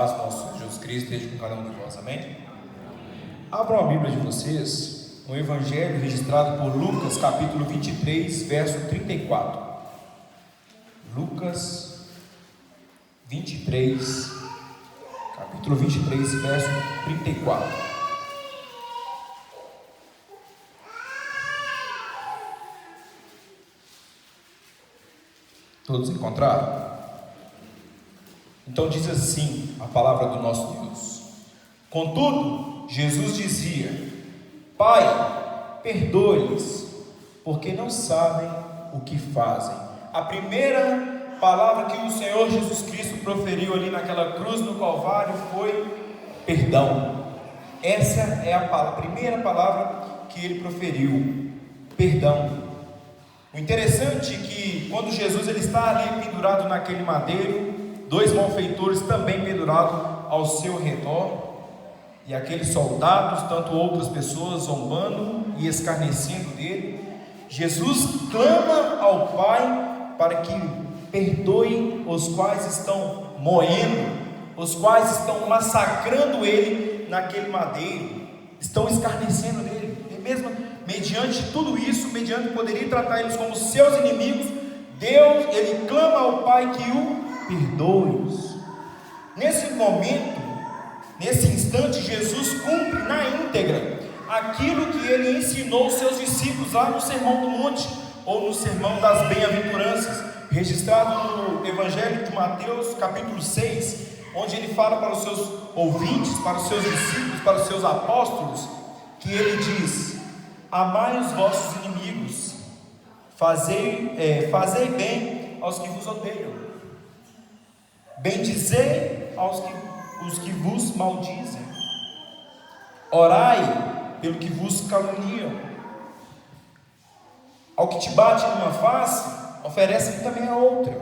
paz do nosso Senhor Jesus Cristo esteja com cada um de vós, amém? Abram a Bíblia de vocês no Evangelho registrado por Lucas, capítulo 23, verso 34. Lucas 23, capítulo 23, verso 34. Todos encontraram? Então diz assim a palavra do nosso Deus: contudo, Jesus dizia: Pai, perdoe-lhes, porque não sabem o que fazem. A primeira palavra que o Senhor Jesus Cristo proferiu ali naquela cruz no Calvário foi perdão. Essa é a primeira palavra que ele proferiu: perdão. O interessante é que quando Jesus ele está ali pendurado naquele madeiro, dois malfeitores também pendurados ao seu redor, e aqueles soldados, tanto outras pessoas zombando e escarnecendo dele, Jesus clama ao Pai para que perdoe os quais estão moendo, os quais estão massacrando ele naquele madeiro, estão escarnecendo dele. E mesmo mediante tudo isso, mediante poderia tratar eles como seus inimigos, Deus, ele clama ao Pai que o perdoe-os. Nesse momento, nesse instante, Jesus cumpre na íntegra aquilo que ele ensinou aos seus discípulos lá no Sermão do Monte, ou no Sermão das Bem-aventuranças, registrado no Evangelho de Mateus, capítulo 6, onde ele fala para os seus ouvintes, para os seus discípulos, para os seus apóstolos, que ele diz: amai os vossos inimigos, fazei bem aos que vos odeiam, bendizei os que vos maldizem, orai pelo que vos caluniam, ao que te bate numa face, oferece também a outra.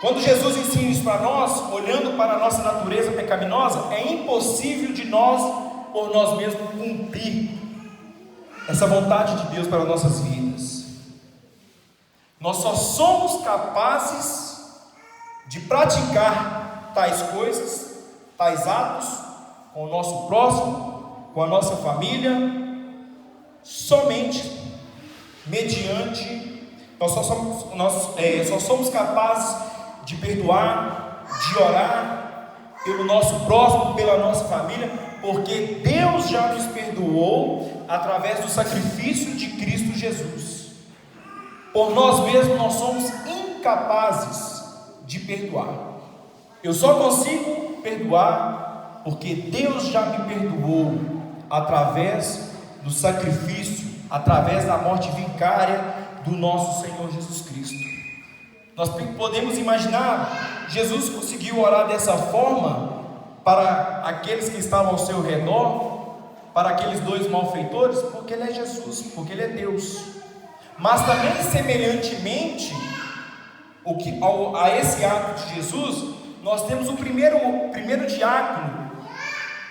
Quando Jesus ensina isso para nós, olhando para a nossa natureza pecaminosa, é impossível de nós, por nós mesmos, cumprir essa vontade de Deus para nossas vidas. Nós só somos capazes de praticar tais coisas, tais atos, com o nosso próximo, com a nossa família, somente mediante, nós só somos capazes de perdoar, de orar pelo nosso próximo, pela nossa família, porque Deus já nos perdoou através do sacrifício de Cristo Jesus. Por nós mesmos nós somos incapazes de perdoar. Eu só consigo perdoar porque Deus já me perdoou através do sacrifício, através da morte vicária do nosso Senhor Jesus Cristo. Nós podemos imaginar, Jesus conseguiu orar dessa forma para aqueles que estavam ao seu redor, para aqueles dois malfeitores, porque ele é Jesus, porque ele é Deus. Mas também semelhantemente a esse ato de Jesus, nós temos o primeiro diácono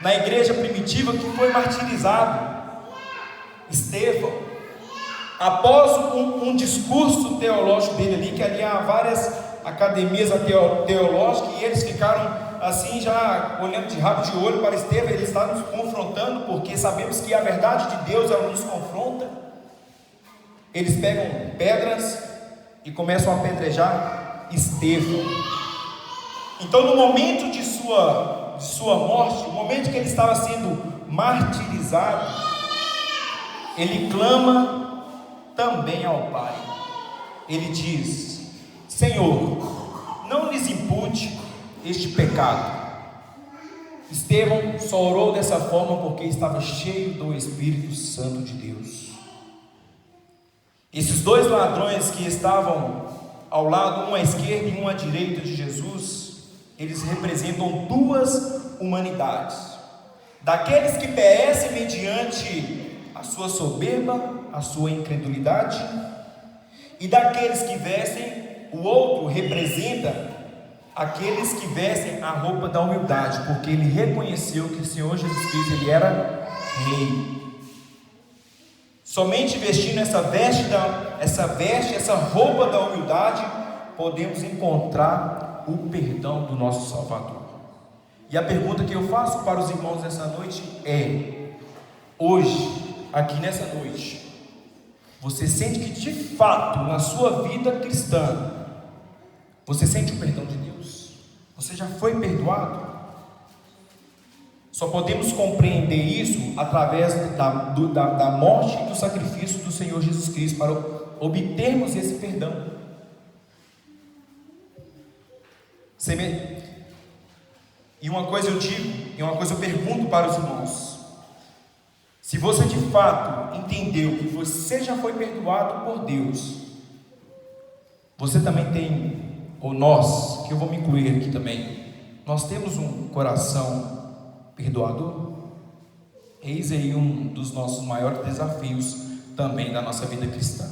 na igreja primitiva que foi martirizado, Estevão. Após um discurso teológico dele ali, que ali há várias academias teológicas, e eles ficaram assim já olhando de rabo de olho para Estevão. Ele está nos confrontando, porque sabemos que a verdade de Deus ela nos confronta. Eles pegam pedras e começam a apedrejar Estevão. Então, no momento de sua morte, no momento que ele estava sendo martirizado, ele clama também ao Pai. Ele diz: Senhor, não lhes impute este pecado. Estevão só orou dessa forma porque estava cheio do Espírito Santo de Deus. Esses dois ladrões que estavam ao lado, um à esquerda e um à direita de Jesus, eles representam duas humanidades: daqueles que perecem mediante a sua soberba, a sua incredulidade, e daqueles que vestem, o outro representa aqueles que vestem a roupa da humildade, porque ele reconheceu que o Senhor Jesus Cristo ele era rei. Somente vestindo essa roupa da humildade, podemos encontrar o perdão do nosso Salvador. E a pergunta que eu faço para os irmãos nessa noite é: hoje, aqui nessa noite, você sente que de fato na sua vida cristã você sente o perdão de Deus? Você já foi perdoado? Só podemos compreender isso através da morte e do sacrifício do Senhor Jesus Cristo para obtermos esse perdão. E uma coisa eu digo, e uma coisa eu pergunto para os irmãos: se você de fato entendeu que você já foi perdoado por Deus, você também tem, ou nós, que eu vou me incluir aqui também, nós temos um coração perdoador? Eis aí um dos nossos maiores desafios também da nossa vida cristã,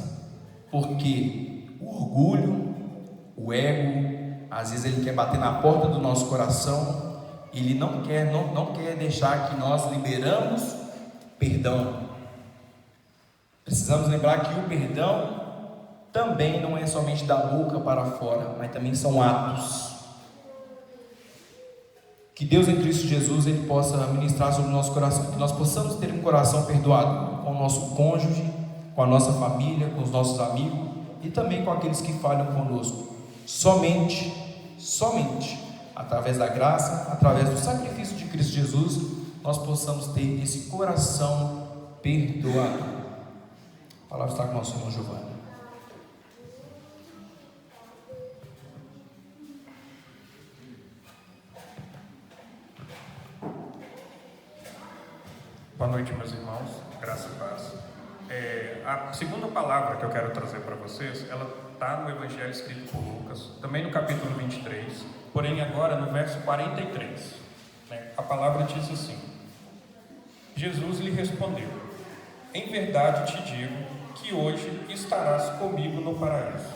porque o orgulho, o ego, às vezes ele quer bater na porta do nosso coração, ele não quer deixar que nós liberamos perdão. Precisamos lembrar que o perdão também não é somente da boca para fora, mas também são atos. Que Deus em Cristo Jesus ele possa ministrar sobre o nosso coração, que nós possamos ter um coração perdoado com o nosso cônjuge, com a nossa família, com os nossos amigos e também com aqueles que falham conosco. Somente através da graça, através do sacrifício de Cristo Jesus, nós possamos ter esse coração perdoado. A palavra está com o nosso irmão Giovanni. Boa noite, meus irmãos, graça e paz. A segunda palavra que eu quero trazer para vocês, ela está no Evangelho escrito por Lucas, também no capítulo 23, porém agora no verso 43. A palavra diz assim: Jesus lhe respondeu: em verdade te digo que hoje estarás comigo no paraíso.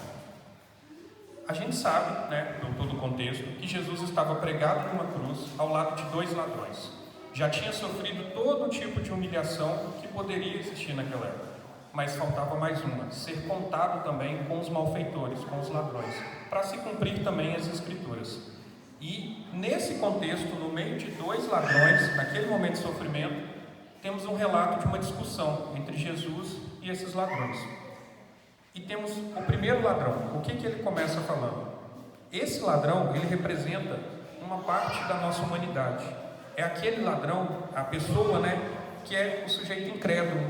A gente sabe, por todo o contexto, que Jesus estava pregado numa cruz ao lado de 2 ladrões. Já tinha sofrido todo tipo de humilhação que poderia existir naquela época, mas faltava mais uma: ser contado também com os malfeitores, com os ladrões, para se cumprir também as Escrituras. E nesse contexto, no meio de 2 ladrões, naquele momento de sofrimento, temos um relato de uma discussão entre Jesus e esses ladrões. E temos o primeiro ladrão. O que ele começa falando? Esse ladrão, ele representa uma parte da nossa humanidade. É aquele ladrão, a pessoa, que é o sujeito incrédulo,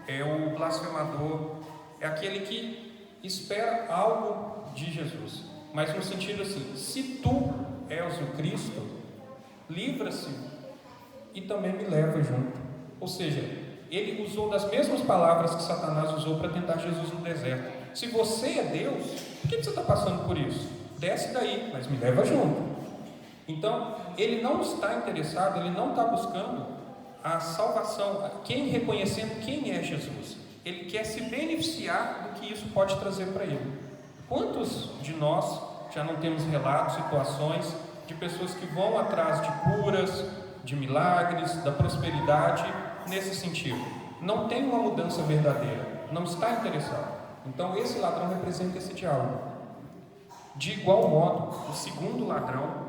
é o blasfemador, é aquele que espera algo de Jesus, mas no sentido assim: se tu és o Cristo, livra-se e também me leva junto. Ou seja, ele usou das mesmas palavras que Satanás usou para tentar Jesus no deserto. Se você é Deus, por que você está passando por isso? Desce daí, mas me leva junto. Então, ele não está interessado, ele não está buscando a salvação, reconhecendo quem é Jesus. Ele quer se beneficiar do que isso pode trazer para ele. Quantos de nós já não temos relatos, situações de pessoas que vão atrás de curas, de milagres, da prosperidade, nesse sentido? Não tem uma mudança verdadeira, não está interessado. Então, esse ladrão representa esse diálogo. De igual modo, o segundo ladrão,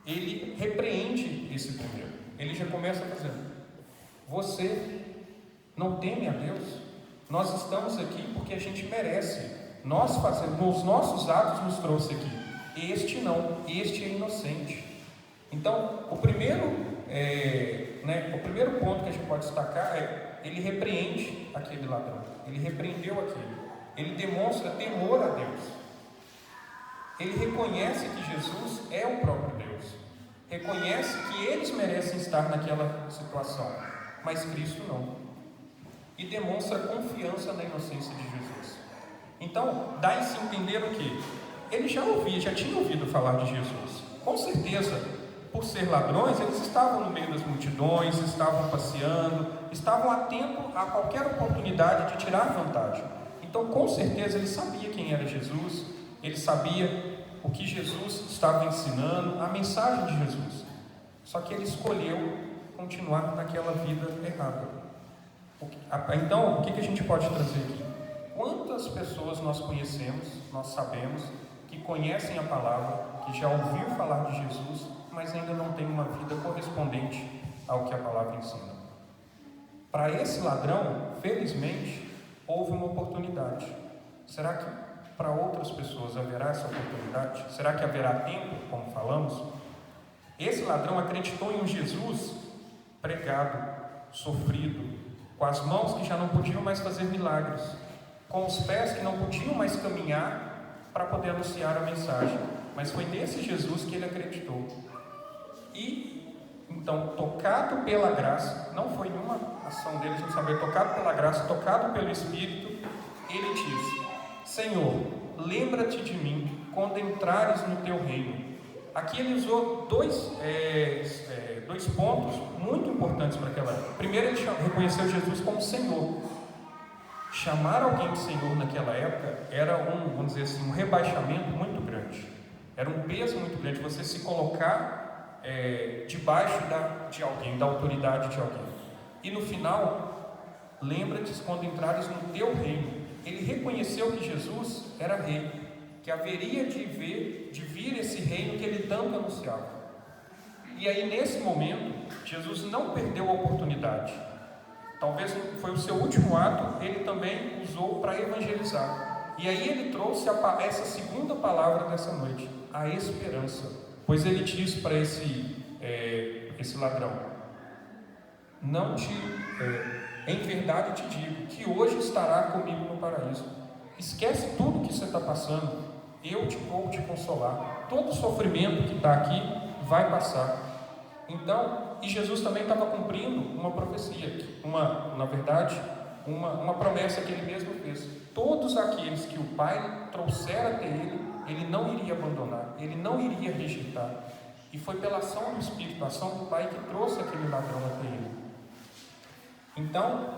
ele repreende esse primeiro. Ele já começa dizendo: você não teme a Deus? Nós estamos aqui porque a gente merece. Nós fazemos, os nossos atos nos trouxe aqui. Este não, este é inocente. Então, o primeiro ponto que a gente pode destacar é: ele repreende aquele ladrão. Ele repreendeu aquele. Ele demonstra temor a Deus. Ele reconhece que Jesus é o próprio Deus, reconhece que eles merecem estar naquela situação, mas Cristo não, e demonstra confiança na inocência de Jesus. Então, dá-se a entender o que? Ele já tinha ouvido falar de Jesus, com certeza, por ser ladrões, eles estavam no meio das multidões, estavam passeando, estavam atentos a qualquer oportunidade de tirar vantagem. Então, com certeza, ele sabia quem era Jesus, ele sabia o que Jesus estava ensinando, a mensagem de Jesus. Só que ele escolheu continuar naquela vida errada. Então, o que a gente pode trazer aqui? Quantas pessoas nós conhecemos, nós sabemos, que conhecem a palavra, que já ouviu falar de Jesus, mas ainda tem uma vida correspondente ao que a palavra ensina. Para esse ladrão, felizmente, houve uma oportunidade. Será que para outras pessoas haverá essa oportunidade? Será que haverá tempo, como falamos? Esse ladrão acreditou em um Jesus pregado, sofrido, com as mãos que já não podiam mais fazer milagres, com os pés que não podiam mais caminhar para poder anunciar a mensagem. Mas foi nesse Jesus que ele acreditou. E, então, tocado pela graça, não foi nenhuma ação dele, a gente saber, tocado pela graça, tocado pelo Espírito, ele disse: Senhor, lembra-te de mim quando entrares no teu reino. Aqui ele usou dois pontos muito importantes para aquela época. Primeiro, ele reconheceu Jesus como Senhor. Chamar alguém de Senhor naquela época era vamos dizer assim, um rebaixamento muito grande. Era um peso muito grande, você se colocar debaixo de alguém, da autoridade de alguém. E no final, lembra-te quando entrares no teu reino. Ele reconheceu que Jesus era rei, que haveria de vir esse reino que ele tanto anunciava. E aí, nesse momento, Jesus não perdeu a oportunidade. Talvez foi o seu último ato, ele também usou para evangelizar. E aí ele trouxe essa segunda palavra dessa noite, a esperança. Pois ele disse para esse ladrão: em verdade te digo, que hoje estará comigo no paraíso. Esquece tudo que você está passando, eu vou te consolar. Todo sofrimento que está aqui vai passar. Então, e Jesus também estava cumprindo uma profecia, na verdade, uma promessa que ele mesmo fez. Todos aqueles que o Pai trouxer até ele não iria abandonar, ele não iria rejeitar. E foi pela ação do Espírito, a ação do Pai, que trouxe aquele ladrão até ele. Então,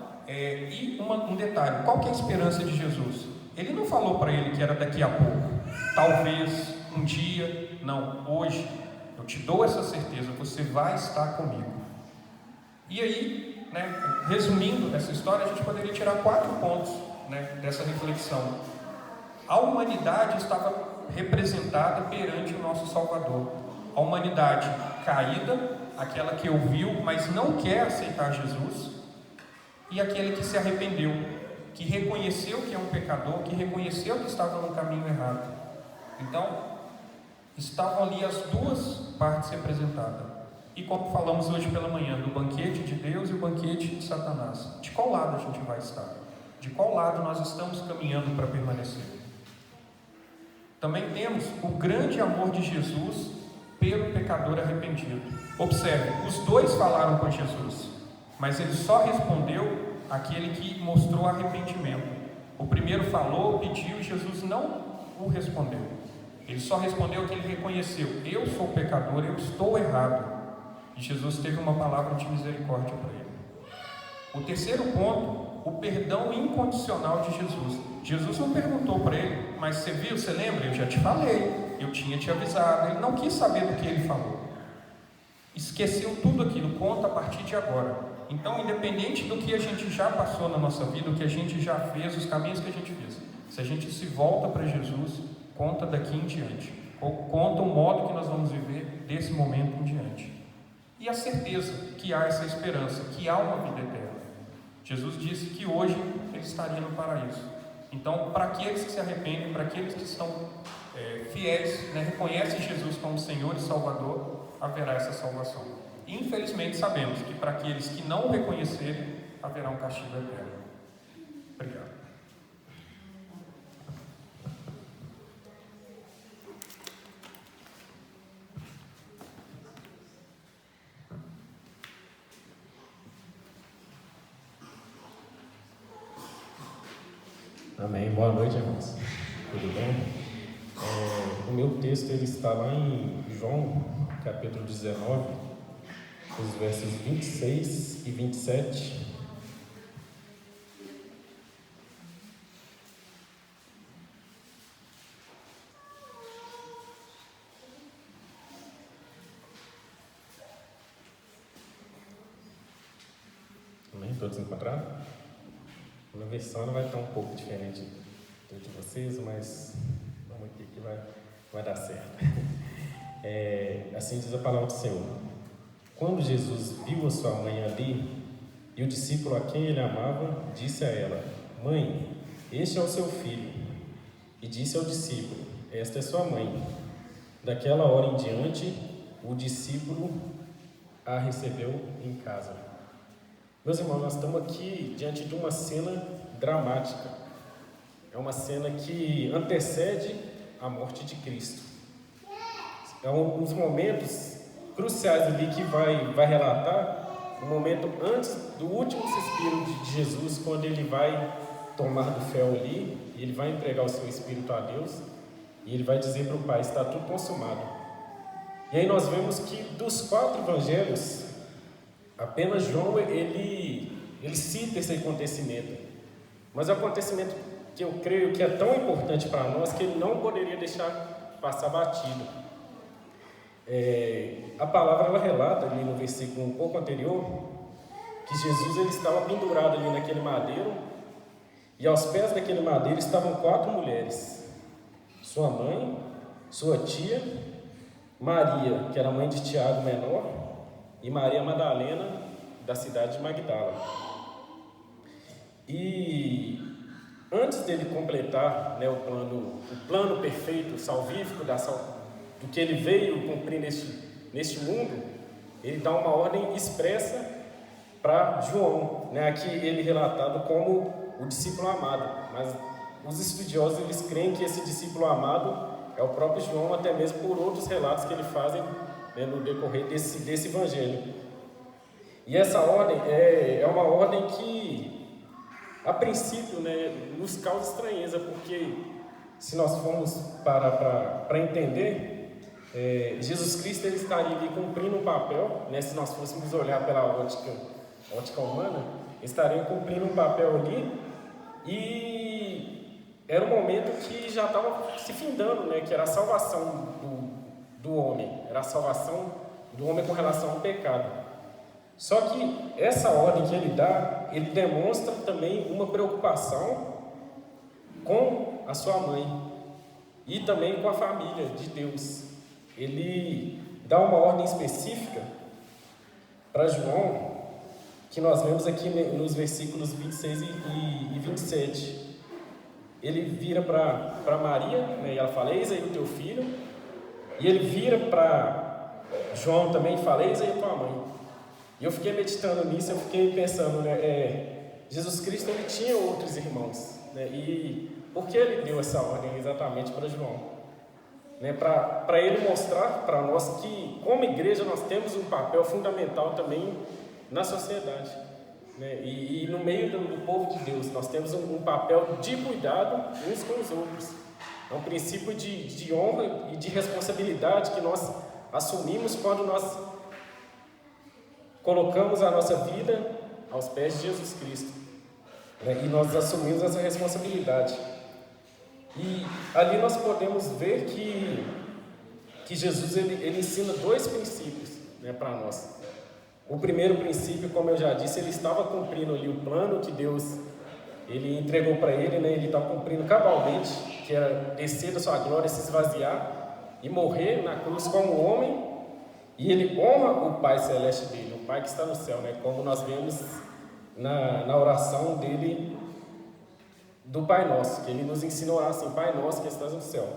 um detalhe, qual que é a esperança de Jesus? Ele não falou para ele que era daqui a pouco, talvez, um dia, não, hoje. Eu te dou essa certeza, você vai estar comigo. E aí, resumindo essa história, a gente poderia tirar 4 pontos dessa reflexão. A humanidade estava representada perante o nosso Salvador. A humanidade caída, aquela que ouviu, mas não quer aceitar Jesus, e aquele que se arrependeu, que reconheceu que é um pecador, que reconheceu que estava no caminho errado. Então, estavam ali as duas partes representadas. E como falamos hoje pela manhã, do banquete de Deus e o banquete de Satanás. De qual lado a gente vai estar? De qual lado nós estamos caminhando para permanecer? Também temos o grande amor de Jesus pelo pecador arrependido. Observe, os dois falaram com Jesus, mas ele só respondeu aquele que mostrou arrependimento. O primeiro falou, pediu, e Jesus não o respondeu. Ele só respondeu que ele reconheceu: eu sou pecador, eu estou errado. E Jesus teve uma palavra de misericórdia para ele. O terceiro ponto, o perdão incondicional de Jesus. Jesus não perguntou para ele: mas você viu, você lembra? Eu já te falei, eu tinha te avisado. Ele não quis saber do que ele falou. Esqueceu tudo aquilo, conta a partir de agora. Então, independente do que a gente já passou na nossa vida, o que a gente já fez, os caminhos que a gente fez, se a gente se volta para Jesus, conta daqui em diante, ou conta o modo que nós vamos viver desse momento em diante. E a certeza que há essa esperança, que há uma vida eterna. Jesus disse que hoje ele estaria no paraíso. Então, para aqueles que se arrependem, para aqueles que estão fiéis, reconhecem Jesus como Senhor e Salvador, haverá essa salvação. E, infelizmente, sabemos que para aqueles que não o reconhecerem, haverá um castigo eterno. Obrigado. Amém. Boa noite, irmãos. Tudo bem? O meu texto ele está lá em João, capítulo 19, os versos 26 e 27. Amém? Todos encontraram? A versão vai estar um pouco diferente de vocês, mas vamos aqui que vai dar certo. Assim diz a palavra do Senhor. Quando Jesus viu a sua mãe ali, e o discípulo a quem ele amava, disse a ela: Mãe, este é o seu filho. E disse ao discípulo: Esta é sua mãe. Daquela hora em diante, o discípulo a recebeu em casa. Meus irmãos, nós estamos aqui diante de uma cena dramática. É uma cena que antecede a morte de Cristo. É um dos momentos cruciais ali que vai relatar o momento antes do último suspiro de Jesus, quando ele vai tomar do fel ali, ele vai entregar o seu espírito a Deus e ele vai dizer para o Pai: está tudo consumado. E aí nós vemos que dos 4 evangelhos, apenas João ele cita esse acontecimento, mas é um acontecimento que eu creio que é tão importante para nós que ele não poderia deixar passar batido. A palavra ela relata ali no versículo um pouco anterior que Jesus ele estava pendurado ali naquele madeiro, e aos pés daquele madeiro estavam 4 mulheres: sua mãe, sua tia, Maria, que era mãe de Tiago menor, e Maria Madalena, da cidade de Magdala. E antes dele completar, né, o plano perfeito, salvífico do que ele veio cumprir neste mundo, ele dá uma ordem expressa para João, né, aqui ele relatado como o discípulo amado, mas os estudiosos eles creem que esse discípulo amado é o próprio João, até mesmo por outros relatos que ele fazem, né, no decorrer desse evangelho. E essa ordem é uma ordem que, a princípio, né, nos causa estranheza, porque se nós formos para entender, Jesus Cristo ele estaria ali cumprindo um papel, né, se nós fôssemos olhar pela ótica humana, ele estaria cumprindo um papel ali, e era um momento que já estava se findando, né, que era a salvação do homem, era a salvação do homem com relação ao pecado. Só que essa ordem que ele dá, ele demonstra também uma preocupação com a sua mãe e também com a família de Deus. Ele dá uma ordem específica para João, que nós vemos aqui nos versículos 26 e 27. Ele vira para Maria, né, e ela fala: Eis aí o teu filho. E ele vira para João também e fala: Eis aí a tua mãe. E eu fiquei meditando nisso, eu fiquei pensando, né, Jesus Cristo ele tinha outros irmãos, né, e por que ele deu essa ordem exatamente para João? Né, para ele mostrar para nós que, como igreja, nós temos um papel fundamental também na sociedade, né, e no meio do povo de Deus, nós temos um papel de cuidado uns com os outros. É um princípio de honra e de responsabilidade que nós assumimos quando nós colocamos a nossa vida aos pés de Jesus Cristo, né, e nós assumimos essa responsabilidade. E ali nós podemos ver que Jesus ele ensina 2 princípios, né, para nós. O primeiro princípio, como eu já disse, ele estava cumprindo ali o plano que Deus ele entregou para ele, né, ele estava cumprindo cabalmente, que era descer da sua glória, se esvaziar e morrer na cruz como homem. E ele honra o Pai Celeste dele, o Pai que está no céu, né? Como nós vemos na oração dele do Pai Nosso, que ele nos ensinou a orar assim: Pai Nosso que estás no céu.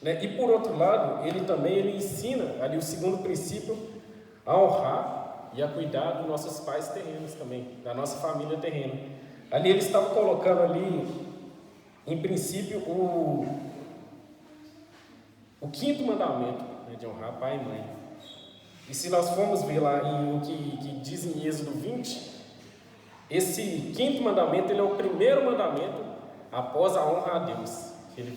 Né? E por outro lado, ele ensina ali o segundo princípio, a honrar e a cuidar dos nossos pais terrenos também, da nossa família terrena. Ali ele estava colocando ali, em princípio, o 5º mandamento, né, de honrar pai e mãe. E se nós formos ver lá em o que diz em Êxodo 20, esse 5º mandamento ele é o primeiro mandamento após a honra a Deus. Ele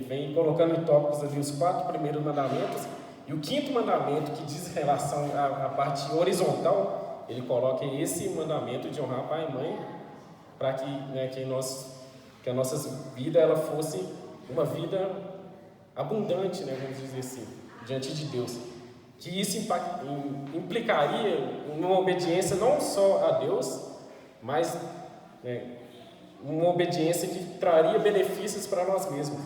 vem colocando em tópicos ali os 4 primeiros mandamentos, e o 5º mandamento, que diz em relação à parte horizontal, ele coloca esse mandamento de honrar pai e mãe, para que, né, que a nossa vida ela fosse uma vida abundante, né, vamos dizer assim, diante de Deus. Que isso implicaria uma obediência não só a Deus, mas, né, uma obediência que traria benefícios para nós mesmos.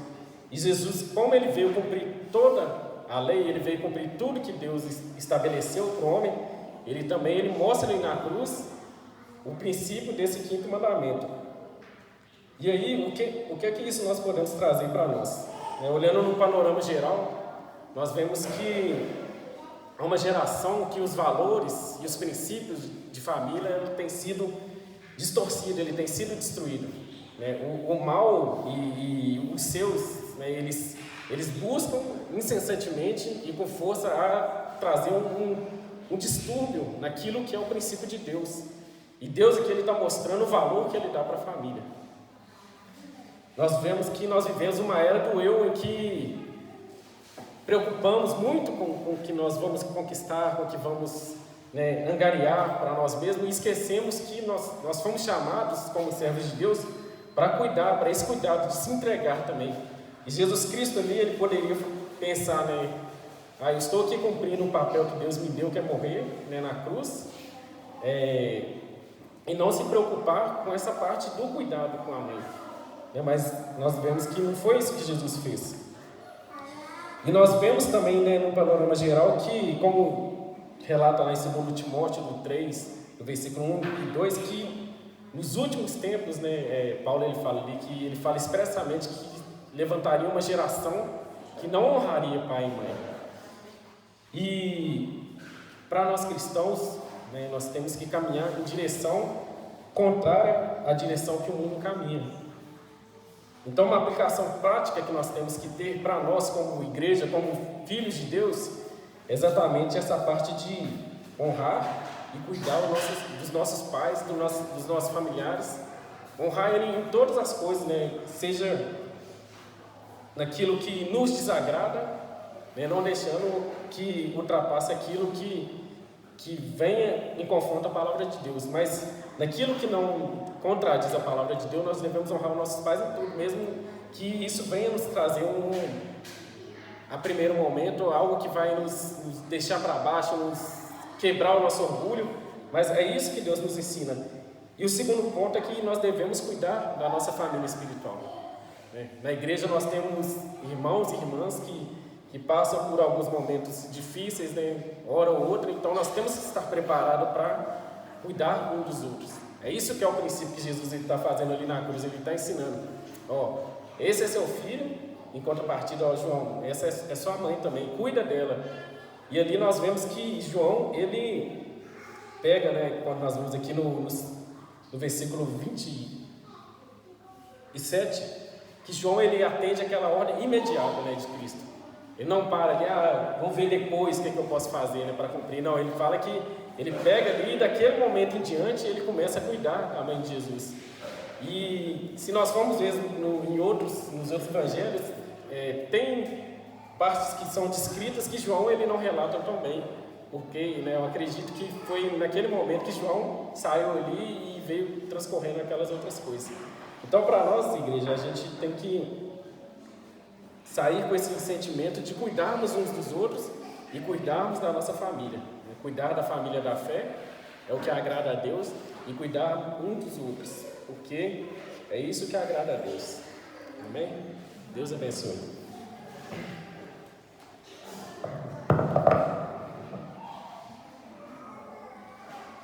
E Jesus, como ele veio cumprir toda a lei, ele veio cumprir tudo que Deus estabeleceu para o homem, ele mostra ali na cruz o princípio desse 5º mandamento. E aí, o que é que isso nós podemos trazer para nós? Olhando no panorama geral, nós vemos que há uma geração que os valores e os princípios de família têm sido distorcidos, ele tem sido destruído. O mal e os seus, eles buscam incessantemente e com força a trazer um distúrbio naquilo que é o princípio de Deus. E Deus aqui está mostrando o valor que Ele dá para a família. Nós vemos que nós vivemos uma era do eu em que preocupamos muito com o que nós vamos conquistar, com o que vamos angariar para nós mesmos, e esquecemos que nós fomos chamados como servos de Deus para cuidar, para esse cuidado de se entregar também. E Jesus Cristo ali, ele poderia pensar, eu estou aqui cumprindo um papel que Deus me deu, que é morrer na cruz, e não se preocupar com essa parte do cuidado com a mãe. Mas nós vemos que não foi isso que Jesus fez. E nós vemos também, no panorama geral, que, como relata lá em 2 Timóteo 3, no versículo 1 e 2, que nos últimos tempos, Paulo ele fala expressamente que levantaria uma geração que não honraria pai e mãe. E para nós cristãos, nós temos que caminhar em direção contrária à direção que o mundo caminha. Então, uma aplicação prática que nós temos que ter para nós como igreja, como filhos de Deus, é exatamente essa parte de honrar e cuidar dos nossos pais, dos nossos familiares, honrar ele em todas as coisas, seja naquilo que nos desagrada, não deixando que ultrapasse aquilo que venha em confronto à palavra de Deus, mas naquilo que não contradiz a palavra de Deus, nós devemos honrar os nossos pais em tudo, mesmo que isso venha nos trazer a primeiro momento, algo que vai nos deixar para baixo, nos quebrar o nosso orgulho, mas é isso que Deus nos ensina. E o segundo ponto é que nós devemos cuidar da nossa família espiritual. Na igreja nós temos irmãos e irmãs que passam por alguns momentos difíceis, hora ou outra, então nós temos que estar preparados para cuidar um dos outros. É isso que é o princípio que Jesus está fazendo ali na cruz, ele está ensinando. Esse é seu filho, em contrapartida, João, essa é sua mãe também, cuida dela. E ali nós vemos que João, ele pega, quando nós vamos aqui no versículo 27, que João ele atende aquela ordem imediata de Cristo. Ele não para ali, vamos ver depois o que eu posso fazer para cumprir. Não, ele fala que ele pega ali e daquele momento em diante ele começa a cuidar da mãe de Jesus. E se nós formos ver nos outros evangelhos, tem partes que são descritas que João ele não relata tão bem, porque eu acredito que foi naquele momento que João saiu ali e veio transcorrendo aquelas outras coisas. Então, para nós, igreja, a gente tem que sair com esse sentimento de cuidarmos uns dos outros e cuidarmos da nossa família. Cuidar da família da fé é o que agrada a Deus, e cuidar um dos outros, porque é isso que agrada a Deus. Amém? Deus abençoe.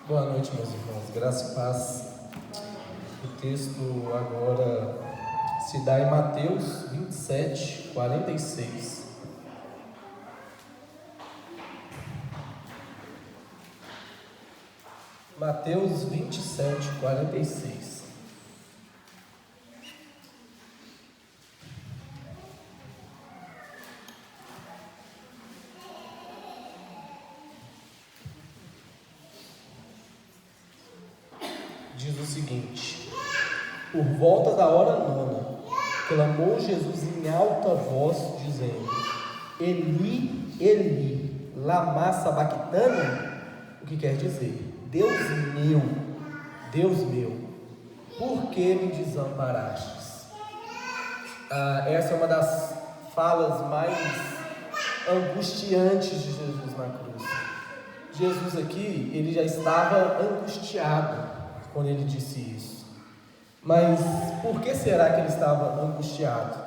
Boa noite, meus irmãos, graça e paz. O texto agora se dá em Mateus 27, 46. Mateus 27, 46. Diz o seguinte: por volta da hora 9, clamou Jesus em alta voz, dizendo: Eli, Eli, lama sabachthani? O que quer dizer? Deus meu, por que me desamparastes? Essa é uma das falas mais angustiantes de Jesus na cruz. Jesus aqui, ele já estava angustiado quando ele disse isso. Mas por que será que ele estava angustiado?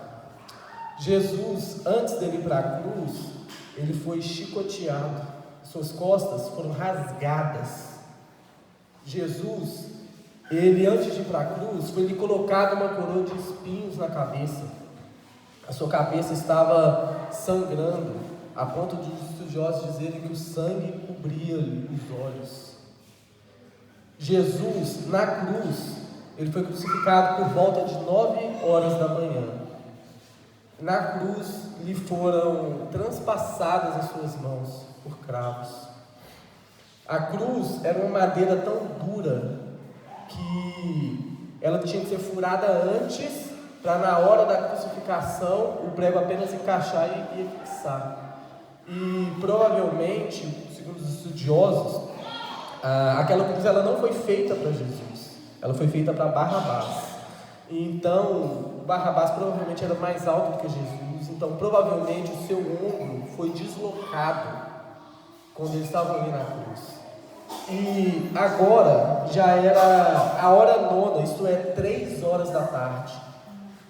Jesus, antes dele ir para a cruz, ele foi chicoteado, suas costas foram rasgadas. Jesus, ele antes de ir para a cruz, foi lhe colocado uma coroa de espinhos na cabeça. A sua cabeça estava sangrando, a ponto de os estudiosos dizerem que o sangue cobria-lhe os olhos. Jesus, na cruz, ele foi crucificado por volta de 9 horas da manhã. Na cruz lhe foram transpassadas as suas mãos por cravos. A cruz era uma madeira tão dura que ela tinha que ser furada antes, para na hora da crucificação o prego apenas encaixar e fixar. E provavelmente, segundo os estudiosos, aquela cruz ela não foi feita para Jesus, ela foi feita para Barrabás. Então, Barrabás provavelmente era mais alto do que Jesus, então provavelmente o seu ombro foi deslocado quando eles estavam ali na cruz. E agora já era a hora nona, isto é, 3 horas da tarde.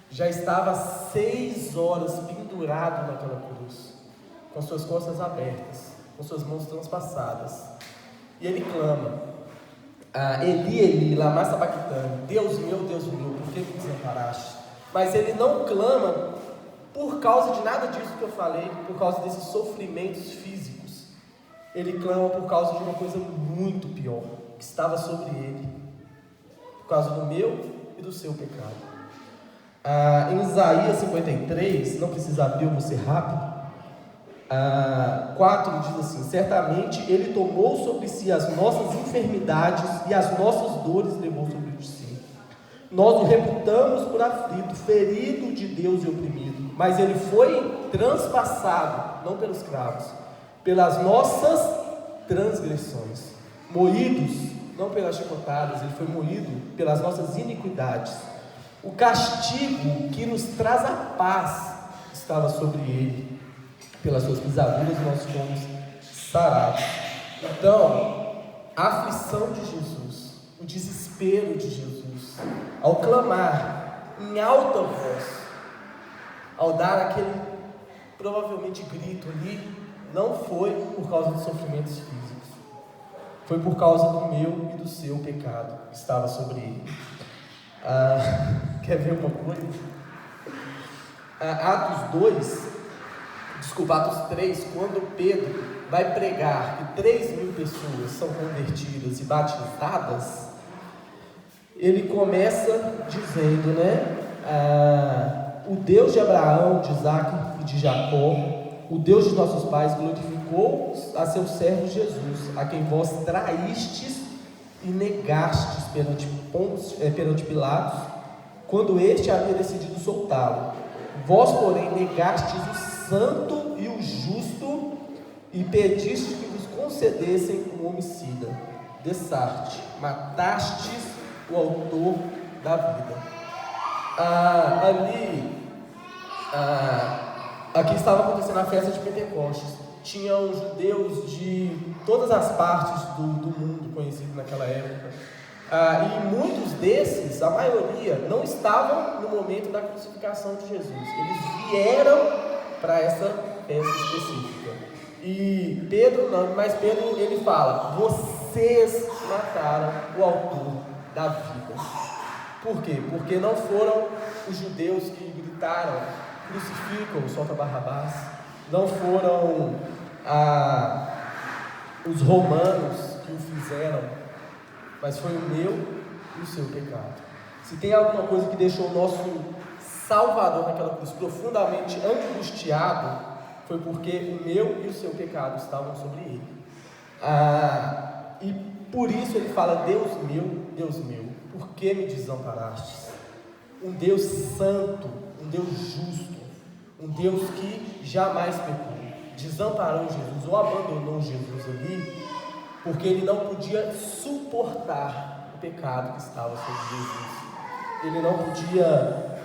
Já estava 6 horas pendurado naquela cruz, com suas costas abertas, com suas mãos transpassadas. E ele clama: Eli, Eli, lama sabachthani, Deus meu, por que me desamparaste? Mas ele não clama por causa de nada disso que eu falei, por causa desses sofrimentos físicos. Ele clama por causa de uma coisa muito pior, que estava sobre ele, por causa do meu e do seu pecado. Em Isaías 53, não precisa abrir, eu vou ser rápido. 4 diz assim: certamente ele tomou sobre si as nossas enfermidades e as nossas dores levou sobre si. Nós o reputamos por aflito, ferido de Deus e oprimido, mas ele foi transpassado, não pelos cravos, pelas nossas transgressões, moídos, não pelas chicotadas, ele foi moído pelas nossas iniquidades. O castigo que nos traz a paz estava sobre ele, pelas suas pisaduras nós fomos sarados. Então, a aflição de Jesus, o desespero de Jesus, ao clamar em alta voz, ao dar aquele provavelmente grito ali, não foi por causa dos sofrimentos físicos, foi por causa do meu e do seu pecado que estava sobre ele. Quer ver uma coisa? Atos 3, quando Pedro vai pregar que 3.000 pessoas são convertidas e batizadas, ele começa dizendo, o Deus de Abraão, de Isaac e de Jacó, o Deus de nossos pais, glorificou a seu servo Jesus, a quem vós traístes e negastes perante Pilatos, quando este havia decidido soltá-lo. Vós, porém, negastes o santo e o justo e pedistes que vos concedessem um homicida. Dessarte, matastes o autor da vida. Aqui estava acontecendo a festa de Pentecostes. Tinham judeus de todas as partes do mundo conhecido naquela época. E muitos desses, a maioria, não estavam no momento da crucificação de Jesus. Eles vieram para essa festa específica. E Pedro não, mas Pedro ele fala: vocês mataram o autor da vida. Por quê? Porque não foram os judeus que gritaram: crucificam, solta Barrabás. Não foram os romanos que o fizeram, mas foi o meu e o seu pecado. Se tem alguma coisa que deixou o nosso Salvador naquela cruz profundamente angustiado, foi porque o meu e o seu pecado estavam sobre ele. E por isso ele fala: Deus meu, por que me desamparastes? Um Deus santo, um Deus justo, um Deus que jamais pecou, desamparou Jesus ou abandonou Jesus ali, porque ele não podia suportar o pecado que estava sobre Jesus. Ele não podia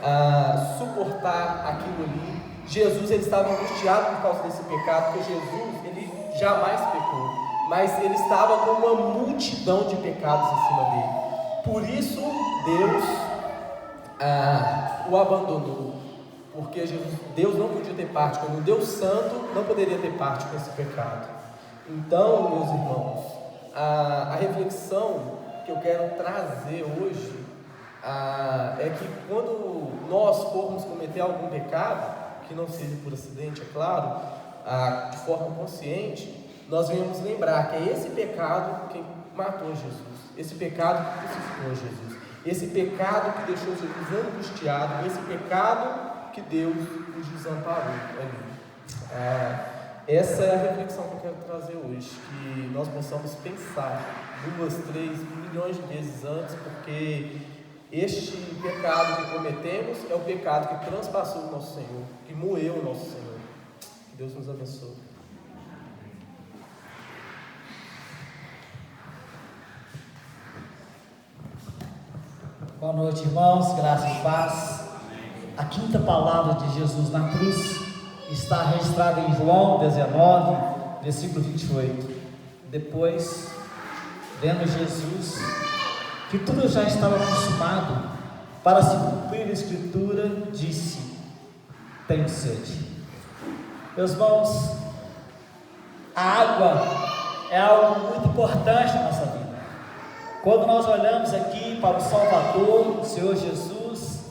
suportar aquilo ali. Jesus ele estava angustiado por causa desse pecado, porque Jesus ele jamais pecou, mas ele estava com uma multidão de pecados em cima dele. Por isso Deus o abandonou. porque Deus não podia ter parte, como Deus Santo não poderia ter parte com esse pecado. Então, meus irmãos, a reflexão que eu quero trazer hoje é que quando nós formos cometer algum pecado, que não seja por acidente, é claro, de forma consciente, nós venhamos lembrar que é esse pecado que matou Jesus, esse pecado que crucificou Jesus, esse pecado que deixou Jesus angustiado, esse pecado que Deus os desamparou ali. Essa é a reflexão que eu quero trazer hoje, que nós possamos pensar 2, 3 milhões de vezes antes, porque este pecado que cometemos é o pecado que transpassou o nosso Senhor, que moeu o nosso Senhor. Que Deus nos abençoe. Boa noite, irmãos, graça e paz. A quinta palavra de Jesus na cruz está registrada em João 19, versículo 28. Depois, vendo Jesus que tudo já estava consumado, para se cumprir a Escritura, disse: tenho sede. Meus irmãos, a água é algo muito importante na nossa vida. Quando nós olhamos aqui para o Salvador, o Senhor Jesus,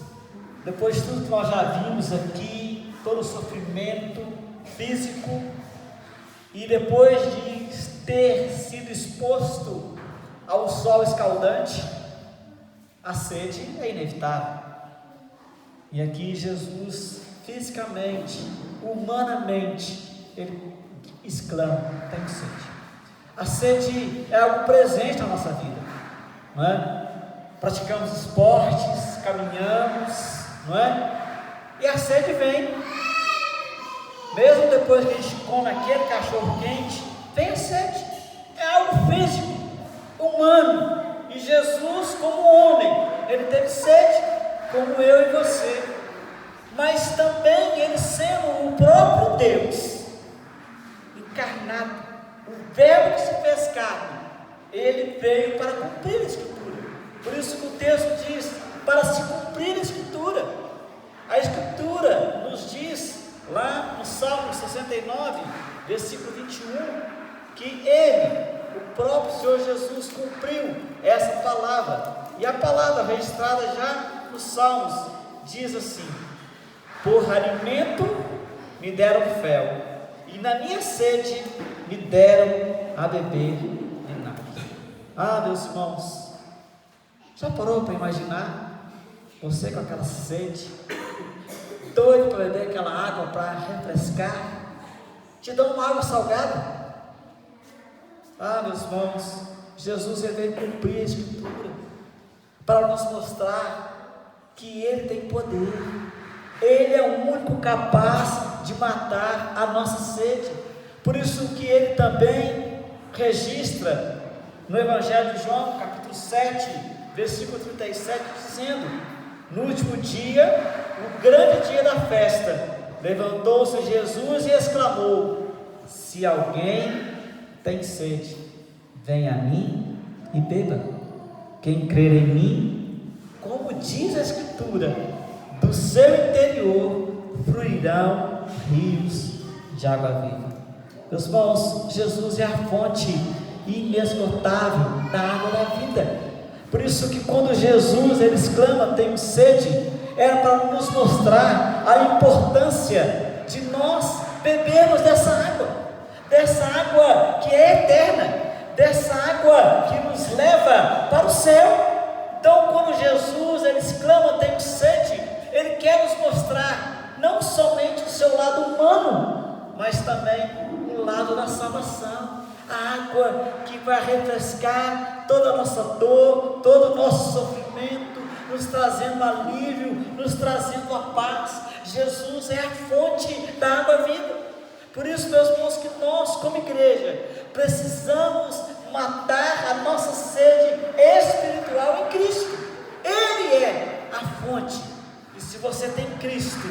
depois de tudo que nós já vimos aqui, todo o sofrimento físico, e depois de ter sido exposto ao sol escaldante, a sede é inevitável. E aqui Jesus, fisicamente, humanamente, ele exclama: tenho sede. A sede é algo presente na nossa vida, não é? Praticamos esportes, caminhamos, não é? E a sede vem, mesmo depois que a gente come aquele cachorro quente, vem a sede. É algo físico, humano. E Jesus, como homem, ele teve sede, como eu e você. Mas também ele, sendo o próprio Deus encarnado, o Verbo que se fez carne, ele veio para cumprir a Escritura. Por isso que o texto diz: para se cumprir a Escritura. A Escritura nos diz lá no Salmo 69, versículo 21, que ele, o próprio Senhor Jesus, cumpriu essa palavra. E a palavra registrada já nos Salmos diz assim: por alimento me deram fel, e na minha sede me deram a beber vinagre. Ah, meus irmãos, já parou para imaginar você com aquela sede, doido para beber aquela água para refrescar? Te dão uma água salgada. Ah, meus irmãos, Jesus veio cumprir a Escritura para nos mostrar que Ele tem poder. Ele é o único capaz de matar a nossa sede. Por isso que Ele também registra no Evangelho de João, capítulo 7, versículo 37, dizendo: no último dia, o grande dia da festa, levantou-se Jesus e exclamou: se alguém tem sede, venha a mim e beba. Quem crer em mim, como diz a Escritura, do seu interior fluirão rios de água viva. Meus irmãos, Jesus é a fonte inesgotável da água da vida. Por isso que quando Jesus ele exclama: tenho sede, era para nos mostrar a importância de nós bebermos dessa água que é eterna, dessa água que nos leva para o céu. Então, quando Jesus ele exclama: tenho sede, ele quer nos mostrar não somente o seu lado humano, mas também o lado da salvação. A água que vai refrescar toda a nossa dor, todo o nosso sofrimento, nos trazendo alívio, nos trazendo a paz. Jesus é a fonte da água viva. Por isso, meus irmãos, que nós, como igreja, precisamos matar a nossa sede espiritual em Cristo. Ele é a fonte. E se você tem Cristo,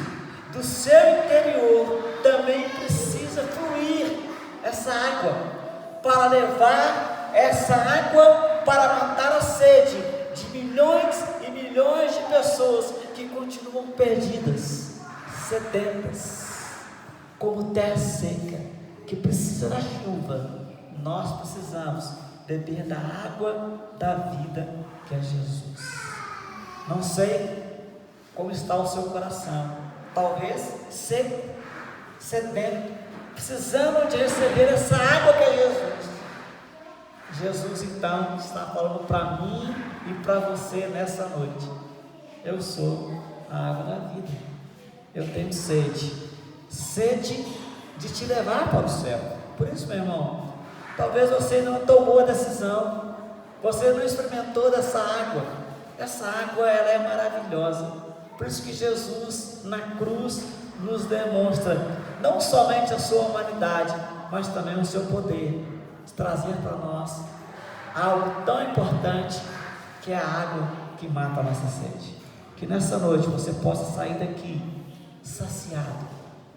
do seu interior também precisa fluir essa água, para levar essa água para matar a sede de milhões e milhões de pessoas que continuam perdidas, sedentas, como terra seca, que precisa da chuva. Nós precisamos beber da água da vida, que é Jesus. Não sei como está o seu coração, talvez seco, sedento, precisando de receber essa água que é Jesus. Jesus então está falando para mim e para você nessa noite: eu sou a água da vida. Eu tenho sede de te levar para o céu. Por isso, meu irmão, talvez você não tomou a decisão, você não experimentou dessa água. Essa água, ela é maravilhosa. Por isso que Jesus na cruz nos demonstra não somente a sua humanidade, mas também o seu poder de trazer para nós algo tão importante, que é a água que mata a nossa sede. Que nessa noite você possa sair daqui saciado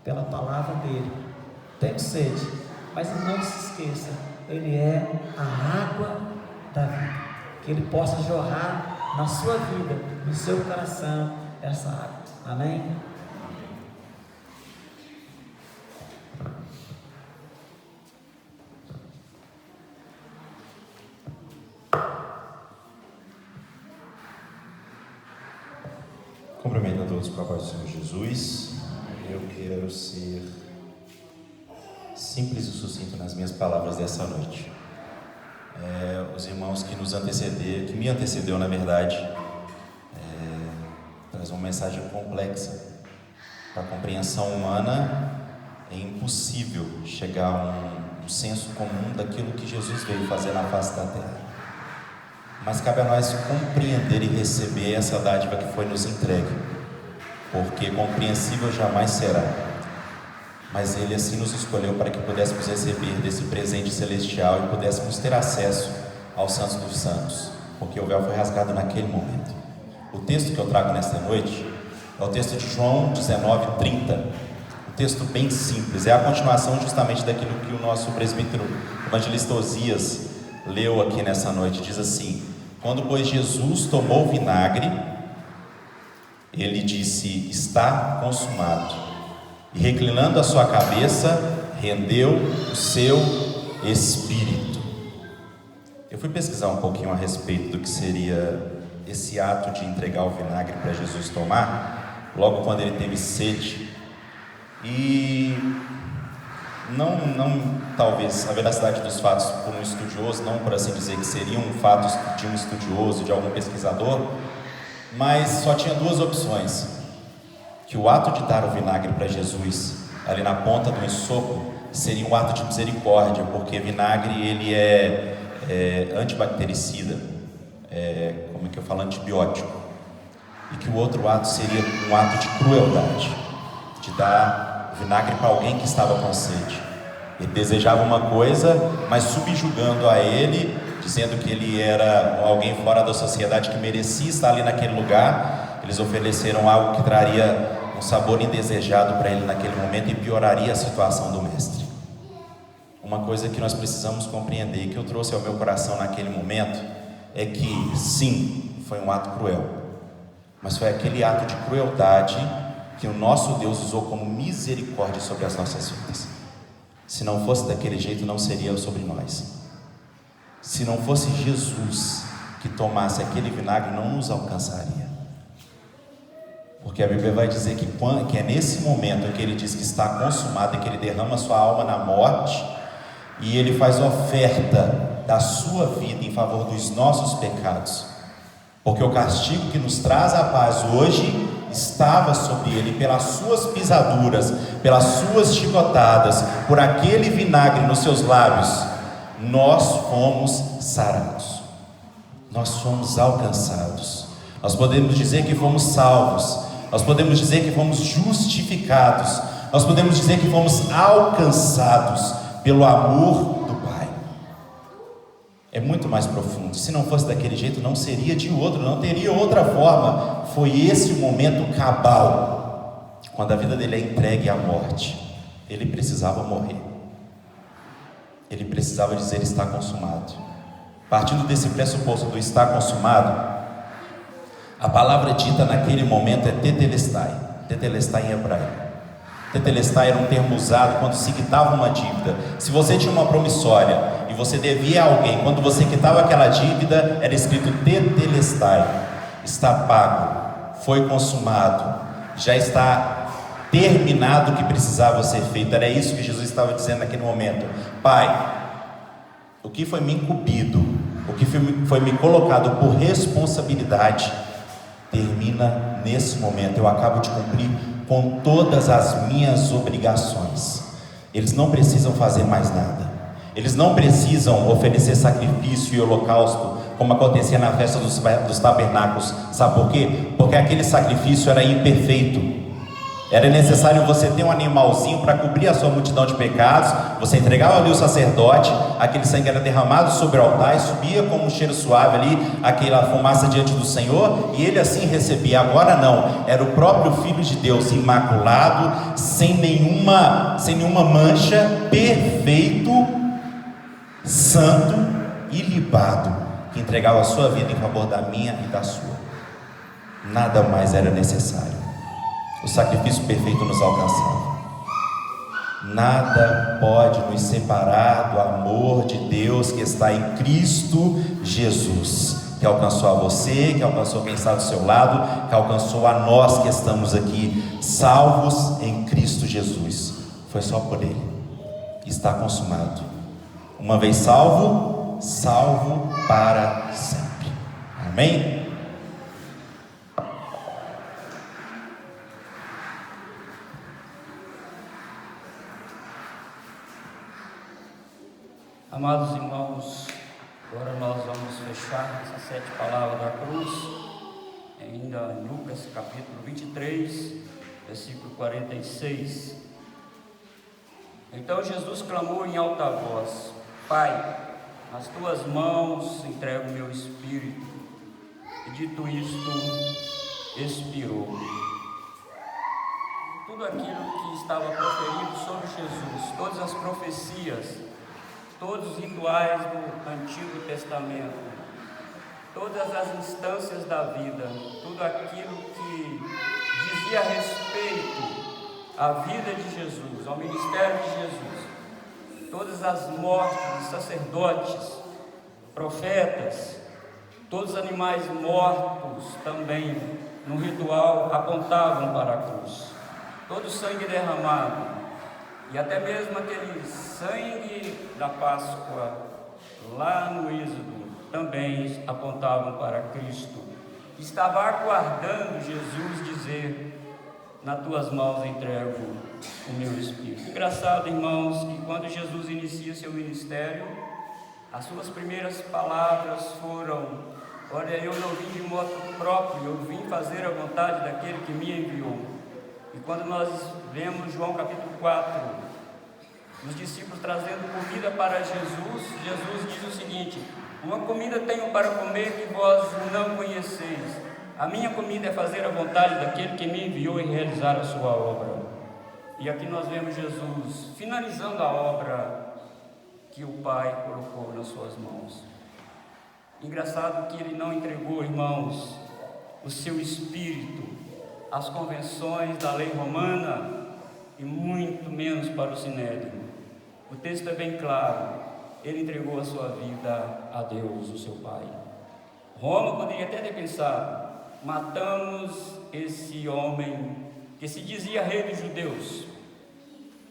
pela palavra dele. Tenho sede, mas não se esqueça, ele é a água da vida. Que ele possa jorrar na sua vida, no seu coração, essa água. Amém? Cumprimento a todos com a paz do Senhor Jesus. Eu quero ser simples e sucinto nas minhas palavras dessa noite. Os irmãos que me antecedeu, na verdade, traz uma mensagem complexa. Para a compreensão humana, é impossível chegar a um senso comum daquilo que Jesus veio fazer na face da terra. Mas cabe a nós compreender e receber essa dádiva que foi nos entregue, porque compreensível jamais será. Mas Ele assim nos escolheu para que pudéssemos receber desse presente celestial e pudéssemos ter acesso aos santos dos santos, porque o véu foi rasgado naquele momento. O texto que eu trago nesta noite é o texto de João 19:30, um texto bem simples, é a continuação justamente daquilo que o nosso presbítero evangelista Osias leu aqui nessa noite. Diz assim: quando pois Jesus tomou o vinagre, ele disse: está consumado. E reclinando a sua cabeça, rendeu o seu espírito. Eu fui pesquisar um pouquinho a respeito do que seria esse ato de entregar o vinagre para Jesus tomar, logo quando ele teve sede. E não talvez a veracidade dos fatos por um estudioso, não por assim dizer que seriam fatos de um estudioso, de algum pesquisador, mas só tinha duas opções: que o ato de dar o vinagre para Jesus ali na ponta do ensopo seria um ato de misericórdia, porque vinagre ele é antibactericida, como é que eu falo, antibiótico, e que o outro ato seria um ato de crueldade, de dar vinagre para alguém que estava com sede. Ele desejava uma coisa, mas subjugando a ele, dizendo que ele era alguém fora da sociedade que merecia estar ali naquele lugar. Eles ofereceram algo que traria um sabor indesejado para ele naquele momento e pioraria a situação do mestre. Uma coisa que nós precisamos compreender, que eu trouxe ao meu coração naquele momento, é que sim, foi um ato cruel, mas foi aquele ato de crueldade que o nosso Deus usou como misericórdia sobre as nossas vidas. Se não fosse daquele jeito, não seria sobre nós. Se não fosse Jesus que tomasse aquele vinagre, não nos alcançaria. Porque a Bíblia vai dizer que é nesse momento em que ele diz que está consumado, e que ele derrama sua alma na morte, e ele faz oferta da sua vida em favor dos nossos pecados, porque o castigo que nos traz a paz hoje estava sobre ele, pelas suas pisaduras, pelas suas chicotadas, por aquele vinagre nos seus lábios, nós fomos sarados, nós fomos alcançados. Nós podemos dizer que fomos salvos, nós podemos dizer que fomos justificados, nós podemos dizer que fomos alcançados pelo amor do Pai. É muito mais profundo. Se não fosse daquele jeito, não seria de outro, não teria outra forma. Foi esse o momento cabal, quando a vida dele é entregue à morte. Ele precisava morrer, ele precisava dizer: está consumado. Partindo desse pressuposto do está consumado, a palavra dita naquele momento é tetelestai. Tetelestai em hebraico. Tetelestai era um termo usado quando se quitava uma dívida. Se você tinha uma promissória e você devia a alguém, quando você quitava aquela dívida, era escrito tetelestai, está pago, foi consumado, já está terminado o que precisava ser feito. Era isso que Jesus estava dizendo naquele momento. Pai, o que foi me incumbido, o que foi me colocado por responsabilidade, termina nesse momento. Eu acabo de cumprir com todas as minhas obrigações. Eles não precisam fazer mais nada. Eles não precisam oferecer sacrifício e holocausto, como acontecia na festa dos tabernáculos. Sabe por quê? Porque aquele sacrifício era imperfeito. Era necessário você ter um animalzinho para cobrir a sua multidão de pecados. Você entregava ali o sacerdote, aquele sangue era derramado sobre o altar e subia como um cheiro suave ali, aquela fumaça diante do Senhor, e ele assim recebia. Agora não, era o próprio Filho de Deus, imaculado, sem nenhuma mancha, perfeito, santo e libado, que entregava a sua vida em favor da minha e da sua. Nada mais era necessário. O sacrifício perfeito nos alcançava. Nada pode nos separar do amor de Deus que está em Cristo Jesus, que alcançou a você, que alcançou quem está do seu lado, que alcançou a nós que estamos aqui, salvos em Cristo Jesus. Foi só por Ele. Está consumado. Uma vez salvo, salvo para sempre. Amém? Amados irmãos, agora nós vamos fechar essas 7 palavras da cruz, ainda em Lucas capítulo 23, versículo 46. Então Jesus clamou em alta voz: Pai, nas tuas mãos entrego o meu espírito. E dito isto, expirou. Tudo aquilo que estava proferido sobre Jesus, todas as profecias, todos os rituais do Antigo Testamento, todas as instâncias da vida, tudo aquilo que dizia respeito à vida de Jesus, ao ministério de Jesus, todas as mortes de sacerdotes, profetas, todos os animais mortos também no ritual apontavam para a cruz, todo o sangue derramado, e até mesmo aquele sangue da Páscoa lá no Êxodo também apontavam para Cristo. Estava aguardando Jesus dizer: nas tuas mãos entrego o meu espírito. Engraçado, irmãos, que quando Jesus inicia seu ministério, as suas primeiras palavras foram: olha, eu não vim de modo próprio, eu vim fazer a vontade daquele que me enviou. E quando nós vemos João capítulo 4, os discípulos trazendo comida para Jesus, Jesus diz o seguinte: uma comida tenho para comer que vós não conheceis. A minha comida é fazer a vontade daquele que me enviou e realizar a sua obra. E aqui nós vemos Jesus finalizando a obra que o Pai colocou nas suas mãos. Engraçado que ele não entregou, irmãos, o seu espírito às convenções da lei romana e muito menos para o sinédrio. O texto é bem claro: ele entregou a sua vida a Deus, o seu Pai. Roma poderia até ter pensado: matamos esse homem que se dizia rei dos judeus.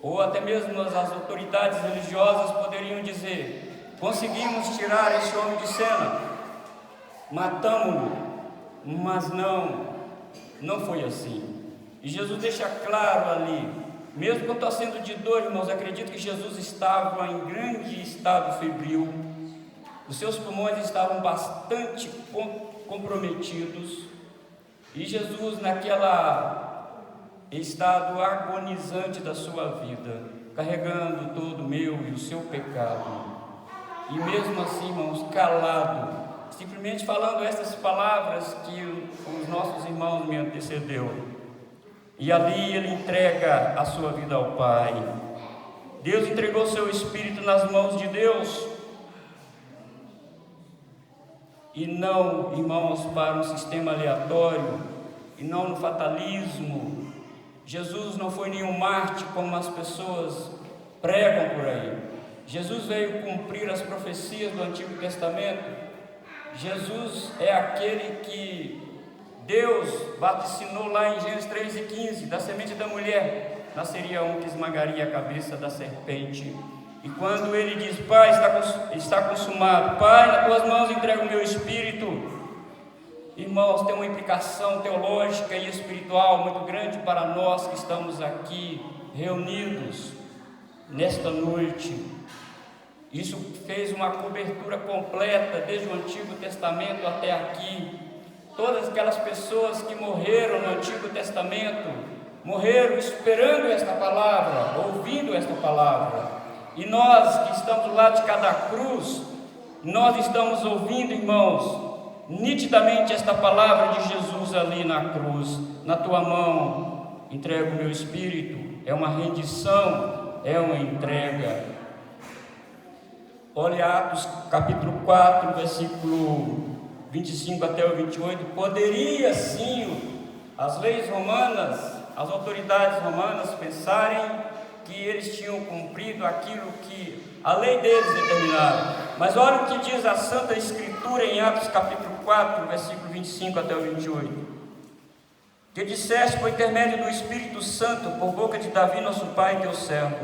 Ou até mesmo as autoridades religiosas poderiam dizer: conseguimos tirar esse homem de cena, matamos-lo. Mas não foi assim. E Jesus deixa claro ali, mesmo quando está sendo de dor, irmãos, acredito que Jesus estava em grande estado febril, os seus pulmões estavam bastante comprometidos, e Jesus naquela estado agonizante da sua vida, carregando todo o meu e o seu pecado, e mesmo assim, irmãos, calado, simplesmente falando essas palavras que os nossos irmãos me antecedeu. E ali ele entrega a sua vida ao Pai. Deus entregou seu Espírito nas mãos de Deus. E não, irmãos, para um sistema aleatório, e não no fatalismo, Jesus não foi nenhum Marte como as pessoas pregam por aí. Jesus veio cumprir as profecias do Antigo Testamento. Jesus é aquele que Deus vaticinou lá em Gênesis 3:15, da semente da mulher nasceria um que esmagaria a cabeça da serpente. E quando ele diz: Pai, está consumado, Pai, nas tuas mãos entrego o meu espírito. Irmãos, tem uma implicação teológica e espiritual muito grande para nós que estamos aqui reunidos nesta noite. Isso fez uma cobertura completa desde o Antigo Testamento até aqui. Todas aquelas pessoas que morreram no Antigo Testamento morreram esperando esta palavra, ouvindo esta palavra. E nós que estamos do lado de cada cruz, nós estamos ouvindo, irmãos, nitidamente esta palavra de Jesus ali na cruz. Na tua mão entrego o meu espírito. É uma rendição, é uma entrega. Olha Atos capítulo 4, versículo 25 até o 28. Poderia sim as leis romanas, as autoridades romanas pensarem que eles tinham cumprido aquilo que a lei deles determinava. Mas olha o que diz a Santa Escritura em Atos capítulo 4, versículo 25 até o 28. Que disseste por intermédio do Espírito Santo, por boca de Davi nosso pai, teu servo: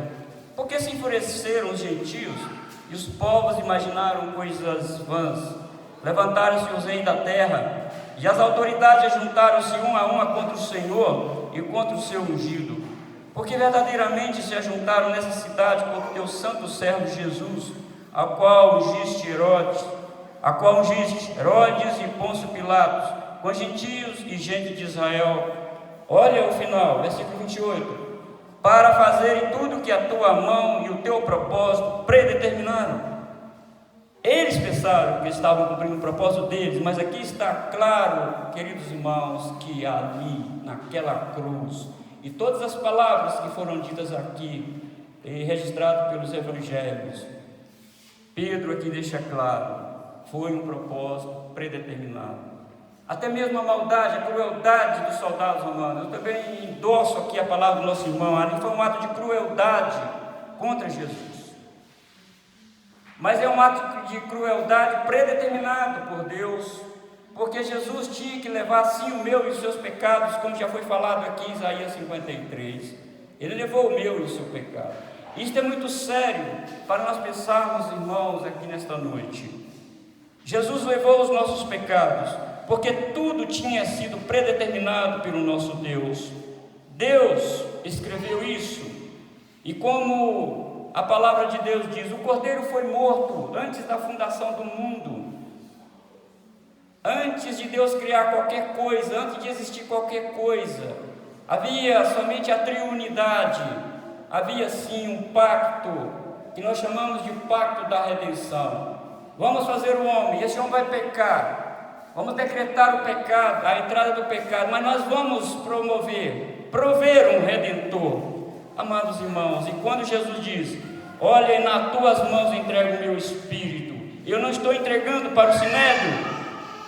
porque se enfureceram os gentios e os povos imaginaram coisas vãs. Levantaram-se os reis da terra e as autoridades ajuntaram-se uma a uma contra o Senhor e contra o seu ungido. Porque verdadeiramente se ajuntaram nessa cidade contra o teu santo servo Jesus, a qual ungiste Herodes e Pôncio Pilatos, com gentios e gente de Israel. Olha o final, versículo 28. Para fazerem tudo o que a tua mão e o teu propósito predeterminaram. Eles pensaram que estavam cumprindo o propósito deles, mas aqui está claro, queridos irmãos, que ali, naquela cruz, e todas as palavras que foram ditas aqui, registradas pelos evangelhos, Pedro aqui deixa claro, foi um propósito predeterminado. Até mesmo a maldade, a crueldade dos soldados romanos. Eu também endosso aqui a palavra do nosso irmão. Ali foi um ato de crueldade contra Jesus. Mas é um ato de crueldade predeterminado por Deus, porque Jesus tinha que levar sim o meu e os seus pecados, como já foi falado aqui em Isaías 53. Ele levou o meu e o seu pecado. Isto é muito sério para nós pensarmos, irmãos, aqui nesta noite. Jesus levou os nossos pecados, porque tudo tinha sido predeterminado pelo nosso Deus. Deus escreveu isso, e como a palavra de Deus diz, o Cordeiro foi morto antes da fundação do mundo. Antes de Deus criar qualquer coisa, antes de existir qualquer coisa, havia somente a triunidade. Havia sim um pacto, que nós chamamos de pacto da redenção. Vamos fazer o homem, esse homem vai pecar. Vamos decretar o pecado, a entrada do pecado, mas nós vamos prover um Redentor. Amados irmãos, e quando Jesus diz: olha, nas tuas mãos entrego o meu espírito, eu não estou entregando para o sinédrio,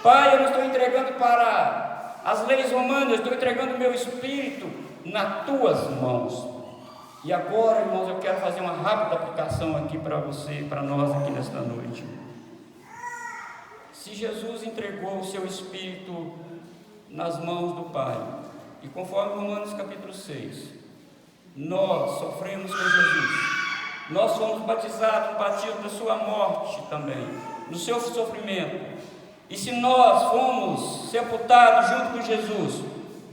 Pai, eu não estou entregando para as leis romanas, eu estou entregando o meu espírito nas tuas mãos. E agora, irmãos, eu quero fazer uma rápida aplicação aqui para você, para nós aqui nesta noite. Se Jesus entregou o seu Espírito nas mãos do Pai, e conforme Romanos capítulo 6, nós sofremos com Jesus, nós fomos batizados no batismo da sua morte também, no seu sofrimento, e se nós fomos sepultados junto com Jesus,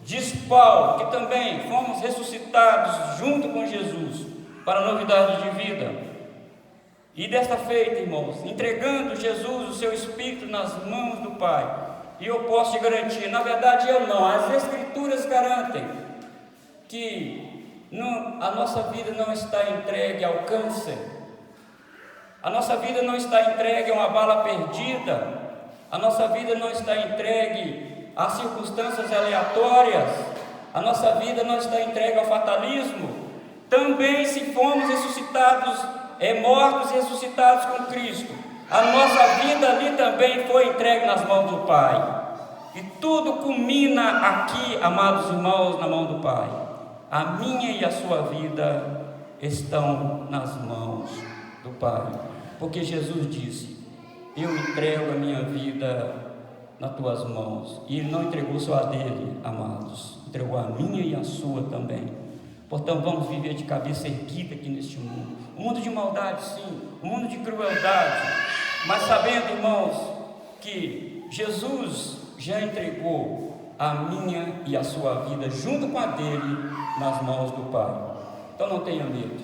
diz Paulo que também fomos ressuscitados junto com Jesus para a novidade de vida. E desta feita, irmãos, entregando Jesus o seu Espírito nas mãos do Pai, e eu posso te garantir, na verdade eu não, as Escrituras garantem que a nossa vida não está entregue ao câncer, a nossa vida não está entregue a uma bala perdida, a nossa vida não está entregue a circunstâncias aleatórias, a nossa vida não está entregue ao fatalismo. Também, se fomos ressuscitados, mortos e ressuscitados com Cristo, a nossa vida ali também foi entregue nas mãos do Pai. E tudo culmina aqui, amados irmãos, na mão do Pai. A minha e a sua vida estão nas mãos do Pai. Porque Jesus disse: eu entrego a minha vida nas tuas mãos. E Ele não entregou só a dele, amados, entregou a minha e a sua também. Portanto, vamos viver de cabeça erguida aqui neste mundo. Um mundo de maldade, sim, um mundo de crueldade, mas sabendo, irmãos, que Jesus já entregou a minha e a sua vida, junto com a dele, nas mãos do Pai. Então não tenha medo.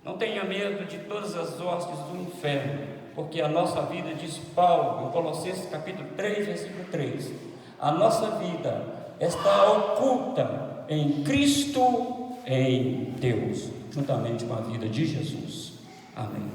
Não tenha medo de todas as hostes do inferno, porque a nossa vida, diz Paulo, em Colossenses capítulo 3, versículo 3, a nossa vida está oculta em Cristo, em Deus, juntamente com a vida de Jesus. Amém.